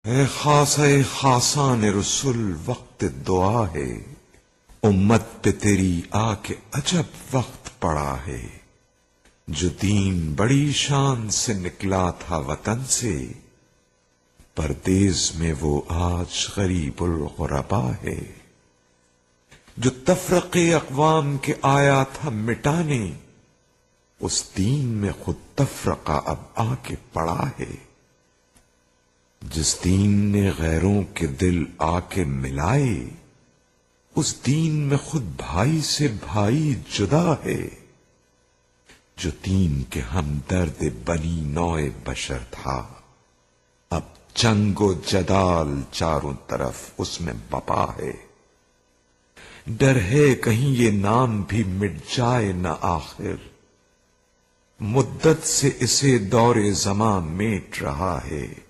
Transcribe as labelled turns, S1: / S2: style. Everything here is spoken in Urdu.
S1: اے خاص خاصان رسول وقت دعا ہے، امت پہ تیری آ کے عجب وقت پڑا ہے۔ جو دین بڑی شان سے نکلا تھا وطن سے، پردیس میں وہ آج غریب الغربا ہے۔ جو تفرقے اقوام کے آیا تھا مٹانے، اس دین میں خود تفرقہ اب آ کے پڑا ہے۔ جس دین نے غیروں کے دل آ کے ملائے، اس دین میں خود بھائی سے بھائی جدا ہے۔ جو دین کے ہمدرد بنی نوع بشر تھا، اب جنگ و جدال چاروں طرف اس میں بپا ہے۔ ڈر ہے کہیں یہ نام بھی مٹ جائے نہ آخر، مدت سے اسے دور زماں میٹ رہا ہے۔